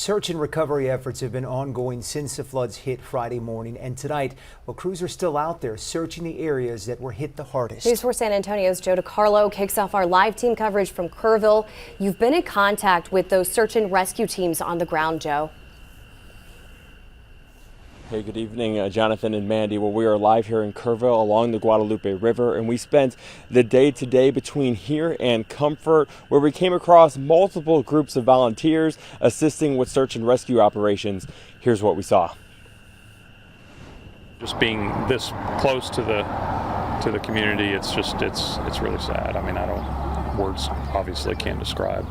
search and recovery efforts have been ongoing since the floods hit Friday morning, and tonight, well, crews are still out there searching the areas that were hit the hardest. News 4 San Antonio's Joe DiCarlo kicks off our live team coverage from Kerrville. You've been in contact with those search and rescue teams on the ground, Joe. Hey, good evening, Jonathan and Mandy. Well, we are live here in Kerrville along the Guadalupe River, and we spent the day today between here and Comfort, where we came across multiple groups of volunteers assisting with search and rescue operations. Here's what we saw. Just being this close to the community, it's really sad. I mean, words obviously can't describe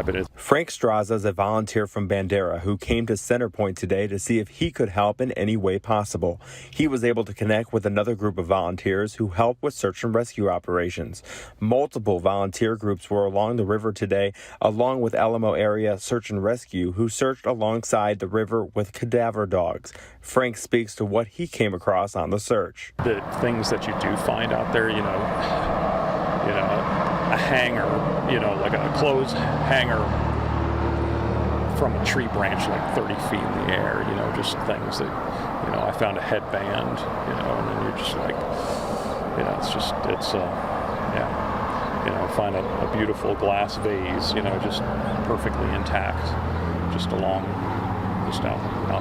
it. Frank Straza is a volunteer from Bandera who came to Centerpoint today to see if he could help in any way possible. He was able to connect with another group of volunteers who help with search and rescue operations. Multiple volunteer groups were along the river today, along with Alamo Area Search and Rescue, who searched alongside the river with cadaver dogs. Frank speaks to what he came across on the search. The things that you do find out there, a hanger, like a clothes hanger from a tree branch like 30 feet in the air, just things that, I found a headband, and then you're just like, find a beautiful glass vase, just perfectly intact, just out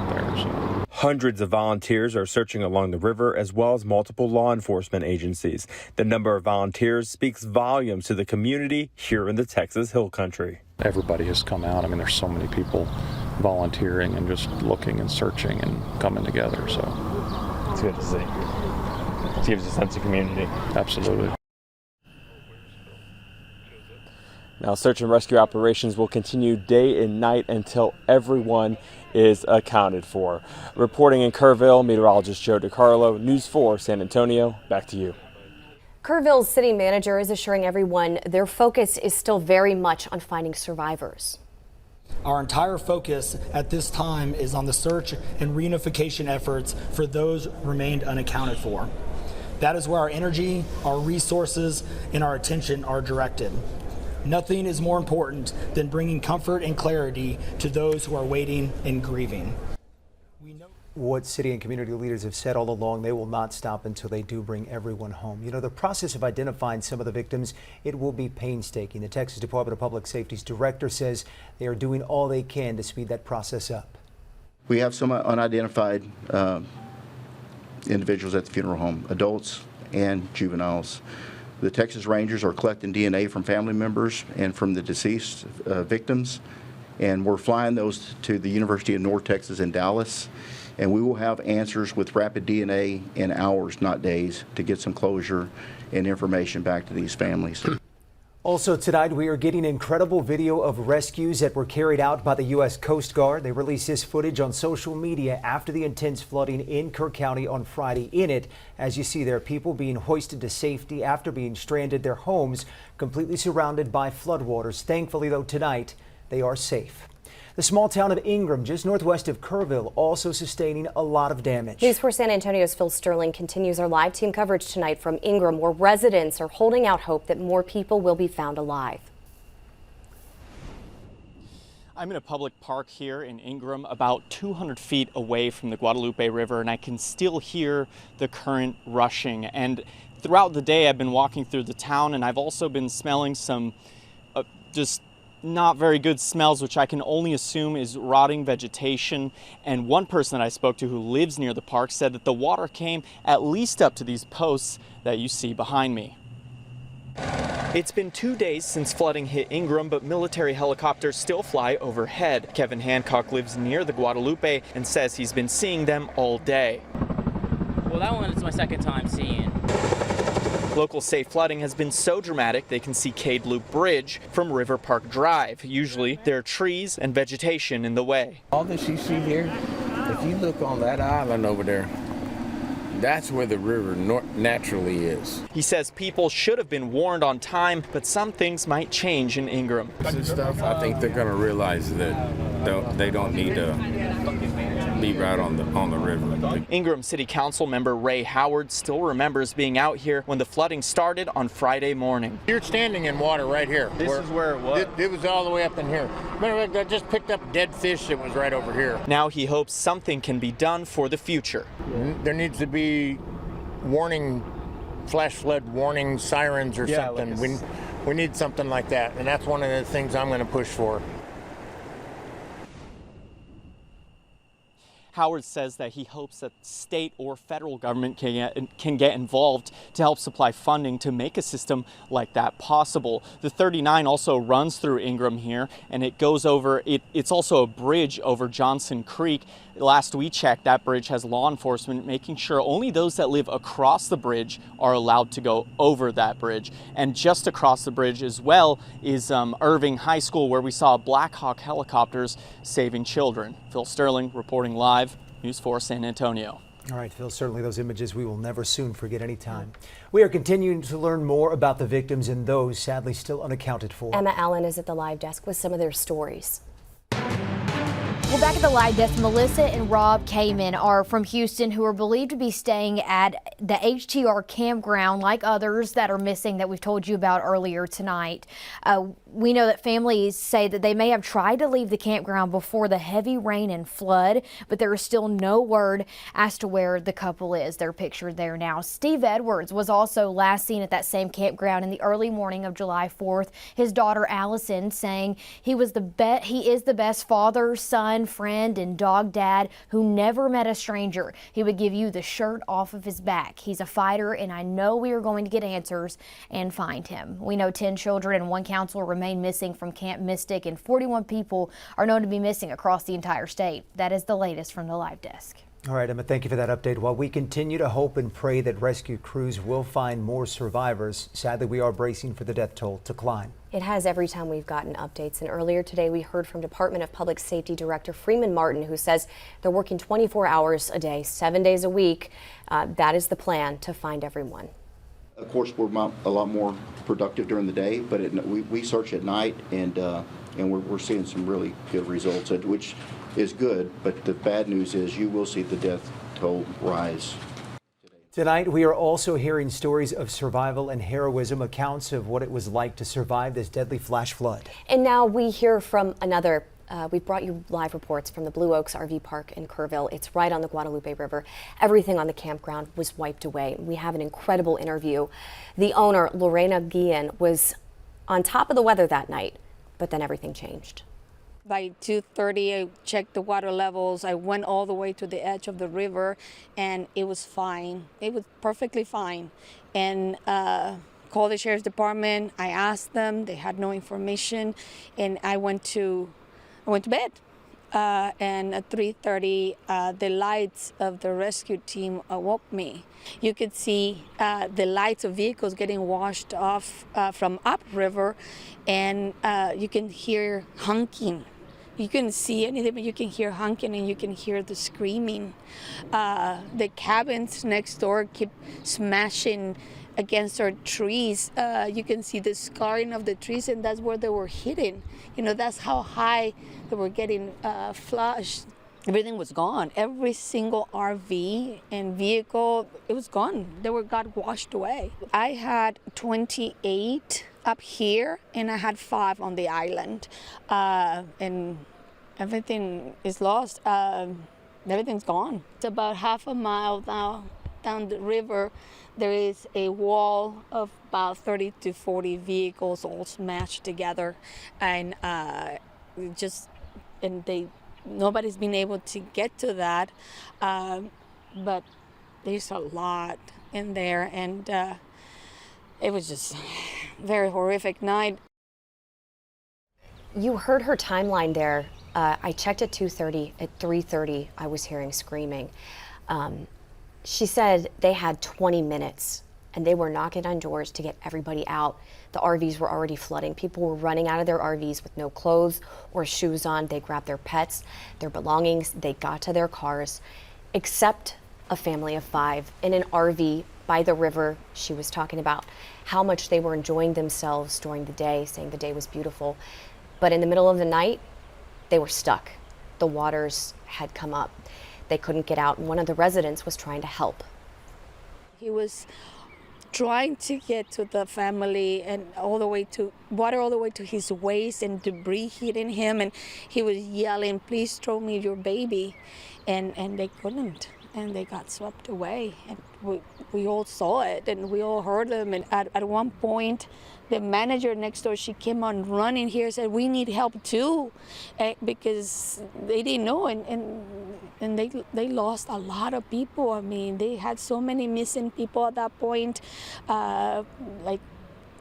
there, so. Hundreds of volunteers are searching along the river, as well as multiple law enforcement agencies. The number of volunteers speaks volumes to the community here in the Texas Hill Country. Everybody has come out. I mean, there's so many people volunteering and just looking and searching and coming together. So it's good to see. It gives a sense of community. Absolutely. Now, search and rescue operations will continue day and night until everyone is accounted for. Reporting in Kerrville, meteorologist Joe DiCarlo, News 4 San Antonio. Back to you. Kerrville's city manager is assuring everyone their focus is still very much on finding survivors. Our entire focus at this time is on the search and reunification efforts for those remained unaccounted for. That is where our energy, our resources, and our attention are directed. Nothing is more important than bringing comfort and clarity to those who are waiting and grieving. What city and community leaders have said all along, they will not stop until they do bring everyone home. The process of identifying some of the victims, it will be painstaking. The Texas Department of Public Safety's director says they are doing all they can to speed that process up. We have some unidentified individuals at the funeral home, adults and juveniles. The Texas Rangers are collecting DNA from family members and from the deceased victims, and we're flying those to the University of North Texas in Dallas, and we will have answers with rapid DNA in hours, not days, to get some closure and information back to these families. Also tonight, we are getting incredible video of rescues that were carried out by the U.S. Coast Guard. They released this footage on social media after the intense flooding in Kerr County on Friday. In it, as you see there, people being hoisted to safety after being stranded, their homes completely surrounded by floodwaters. Thankfully, though, tonight they are safe. The small town of Ingram, just northwest of Kerrville, also sustaining a lot of damage. News 4 San Antonio's Phil Sterling continues our live team coverage tonight from Ingram, where residents are holding out hope that more people will be found alive. I'm in a public park here in Ingram, about 200 feet away from the Guadalupe River, and I can still hear the current rushing. And throughout the day, I've been walking through the town, and I've also been smelling some just not very good smells, which I can only assume is rotting vegetation. And one person that I spoke to who lives near the park said that the water came at least up to these posts that you see behind me. It's been 2 days since flooding hit Ingram, but military helicopters still fly overhead. Kevin Hancock lives near the Guadalupe and says he's been seeing them all day. Well, that one is my second time seeing. Locals say flooding has been so dramatic they can see Cade Loop Bridge from River Park Drive. Usually there are trees and vegetation in the way. All that you see here, if you look on that island over there, That's where the river naturally is. He says people should have been warned on time, but some things might change in Ingram. I think they're going to realize that they don't need to be right on the river. Ingram City Council member Ray Howard still remembers being out here when the flooding started on Friday morning. You're standing in water right here. This is where it was. It was all the way up in here. Matter of fact, I just picked up dead fish that was right over here. Now he hopes something can be done for the future. There needs to be warning, flash flood warning sirens or something. Like we need something like that, and that's one of the things I'm going to push for. Howard says that he hopes that state or federal government can get involved to help supply funding to make a system like that possible. The 39 also runs through Ingram here, and it goes over, it's also a bridge over Johnson Creek. Last we checked, that bridge has law enforcement making sure only those that live across the bridge are allowed to go over that bridge. And just across the bridge as well is Irving High School, where we saw Black Hawk helicopters saving children. Phil Sterling reporting live, News 4 San Antonio. All right, Phil, certainly those images we will never soon forget any time. We are continuing to learn more about the victims and those sadly still unaccounted for. Emma Allen is at the live desk with some of their stories. Well, back at the live desk, Melissa and Rob Kamen are from Houston, who are believed to be staying at the HTR campground, like others that are missing that we've told you about earlier tonight. We know that families say that they may have tried to leave the campground before the heavy rain and flood, but there is still no word as to where the couple is. They're pictured there now. Steve Edwards was also last seen at that same campground in the early morning of July 4th. His daughter Allison saying he is the best father, son, friend, and dog dad who never met a stranger. He would give you the shirt off of his back. He's a fighter, and I know we are going to get answers and find him. We know 10 children and one counselor remain missing from Camp Mystic, and 41 people are known to be missing across the entire state. That is the latest from the live desk. All right, Emma, thank you for that update. While we continue to hope and pray that rescue crews will find more survivors, sadly we are bracing for the death toll to climb. It has every time we've gotten updates, and earlier today we heard from Department of Public Safety Director Freeman Martin, who says they're working 24 hours a day, 7 days a week. That is the plan to find everyone. Of course, we're a lot more productive during the day, but we search at night, and we're seeing some really good results, which is good. But the bad news is you will see the death toll rise. Tonight, we are also hearing stories of survival and heroism, accounts of what it was like to survive this deadly flash flood. And now we hear from another. We've brought you live reports from the Blue Oaks RV Park in Kerrville. It's right on the Guadalupe River. Everything on the campground was wiped away. We have an incredible interview. The owner, Lorena Guillen, was on top of the weather that night, but then everything changed. By 2:30, I checked the water levels. I went all the way to the edge of the river, and it was fine. It was perfectly fine. And called the sheriff's department. I asked them. They had no information, and I went to bed. And at 3:30, the lights of the rescue team awoke me. You could see the lights of vehicles getting washed off from upriver, and you can hear honking. You couldn't see anything, but you can hear honking and you can hear the screaming. The cabins next door keep smashing against our trees. You can see the scarring of the trees, and that's where they were hitting. You know, that's how high they were getting flushed. Everything was gone. Every single RV and vehicle, it was gone. Got washed away. I had 28 up here, and I had 5 on the island. And everything is lost. Everything's gone. It's about half a mile now down the river. There is a wall of about 30 to 40 vehicles all smashed together, and nobody's been able to get to that, but there's a lot in there, and it was just a very horrific night. You heard her timeline there. I checked at 2:30. At 3:30, I was hearing screaming. She said they had 20 minutes and they were knocking on doors to get everybody out. The RVs were already flooding. People were running out of their RVs with no clothes or shoes on. They grabbed their pets, their belongings. They got to their cars, except a family of 5 in an RV by the river. She was talking about how much they were enjoying themselves during the day, saying the day was beautiful. But in the middle of the night, they were stuck. The waters had come up. They couldn't get out, and one of the residents was trying to help. He was trying to get to the family and all the way to water, all the way to his waist, and debris hitting him, and he was yelling, "Please throw me your baby," and they couldn't, and they got swept away, and we all saw it and we all heard them. And at one point, the manager next door, she came on running here and said, "We need help too," because they didn't know, and they lost a lot of people. I mean, they had so many missing people at that point, like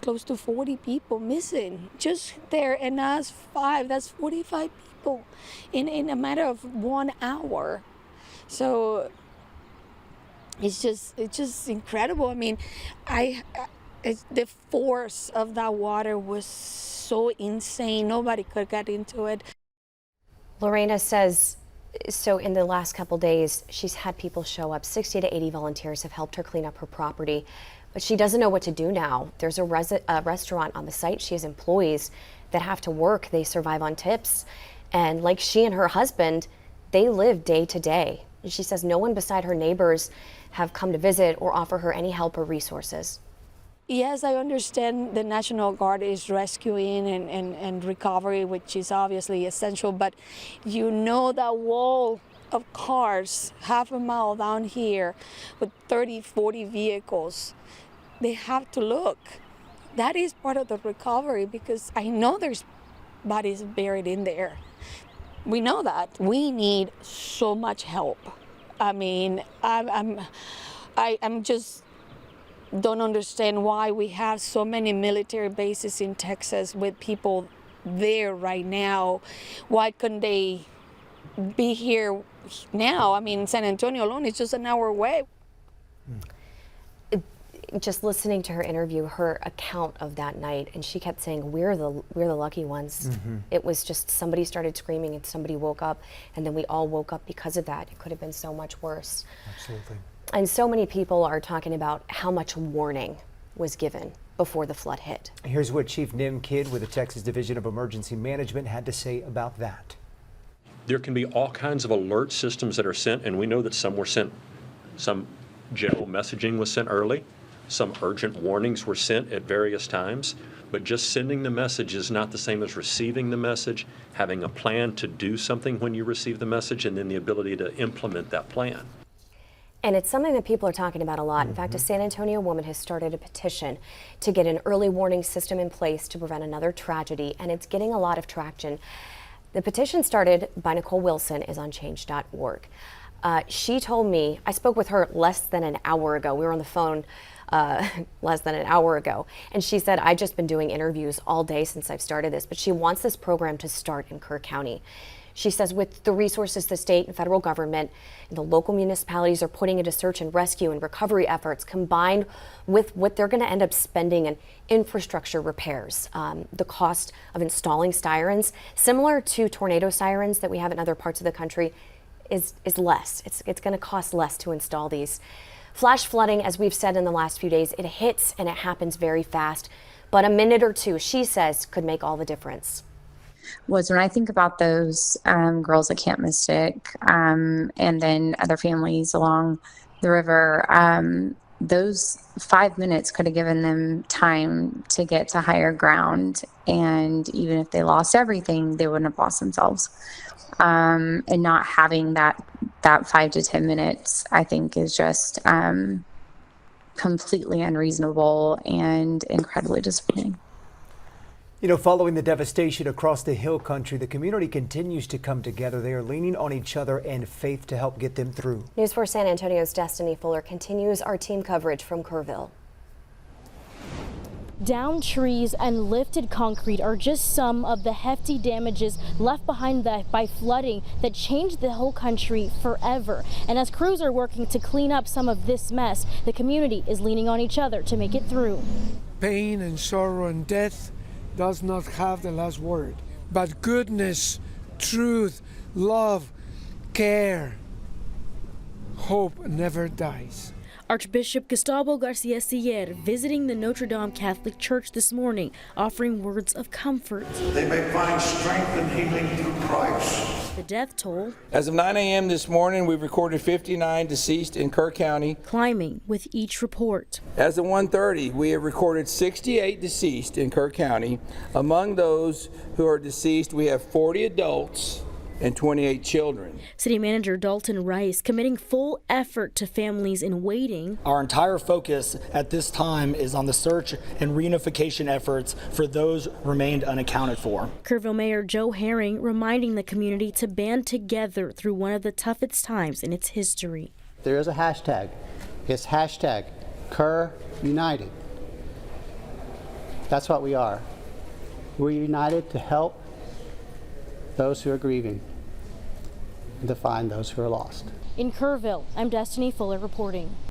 close to 40 people missing just there, and us 5, that's 45 people in a matter of 1 hour. So it's just incredible. I mean, the force of that water was so insane. Nobody could get into it. Lorena says, so in the last couple days, she's had people show up. 60 to 80 volunteers have helped her clean up her property, but she doesn't know what to do now. There's a restaurant on the site. She has employees that have to work. They survive on tips. And like she and her husband, they live day to day. And she says no one beside her neighbors have come to visit or offer her any help or resources. Yes, I understand the National Guard is rescuing and recovery, which is obviously essential, but you know that wall of cars half a mile down here with 30, 40 vehicles, they have to look. That is part of the recovery, because I know there's bodies buried in there. We know that. We need so much help. I mean, I'm just don't understand why we have so many military bases in Texas with people there right now. Why couldn't they be here now? I mean, San Antonio alone is just an hour away. Just listening to her interview, her account of that night, and she kept saying, we're the lucky ones. Mm-hmm. It was just somebody started screaming and somebody woke up, and then we all woke up because of that. It could have been so much worse. Absolutely. And so many people are talking about how much warning was given before the flood hit. Here's what Chief Nim Kidd with the Texas Division of Emergency Management had to say about that. There can be all kinds of alert systems that are sent, and we know that some were sent, some general messaging was sent early, some urgent warnings were sent at various times, but just sending the message is not the same as receiving the message, having a plan to do something when you receive the message, and then the ability to implement that plan. And it's something that people are talking about a lot. Mm-hmm. In fact, a San Antonio woman has started a petition to get an early warning system in place to prevent another tragedy, and it's getting a lot of traction. The petition started by Nicole Wilson is on change.org. She told me, I spoke with her less than an hour ago. We were on the phone less than an hour ago. And she said, I've just been doing interviews all day since I've started this, but she wants this program to start in Kerr County. She says with the resources the state and federal government and the local municipalities are putting into search and rescue and recovery efforts, combined with what they're going to end up spending in infrastructure repairs, the cost of installing sirens, similar to tornado sirens that we have in other parts of the country, is less. It's going to cost less to install these. Flash flooding, as we've said in the last few days, it hits and it happens very fast, but a minute or two, she says, could make all the difference. Was when I think about those girls at Camp Mystic and then other families along the river, those 5 minutes could have given them time to get to higher ground. And even if they lost everything, they wouldn't have lost themselves. And not having that 5 to 10 minutes, I think, is just completely unreasonable and incredibly disappointing. You know, following the devastation across the hill country, the community continues to come together. They are leaning on each other and faith to help get them through. News 4 San Antonio's Destiny Fuller continues our team coverage from Kerrville. Downed trees and lifted concrete are just some of the hefty damages left behind by flooding that changed the whole country forever. And as crews are working to clean up some of this mess, the community is leaning on each other to make it through. Pain and sorrow and death does not have the last word, but goodness, truth, love, care, hope never dies. Archbishop Gustavo Garcia Siller visiting the Notre Dame Catholic Church this morning, offering words of comfort. They may find strength and healing through Christ. The death toll. As of 9 a.m. this morning, we've recorded 59 deceased in Kerr County. Climbing with each report. As of 1:30, we have recorded 68 deceased in Kerr County. Among those who are deceased, we have 40 adults and 28 children. City Manager Dalton Rice committing full effort to families in waiting. Our entire focus at this time is on the search and reunification efforts for those remained unaccounted for. Kerrville Mayor Joe Herring reminding the community to band together through one of the toughest times in its history. There is a hashtag. It's hashtag Kerr United. That's what we are. We're united to help those who are grieving and to find those who are lost. In Kerrville, I'm Destiny Fuller reporting.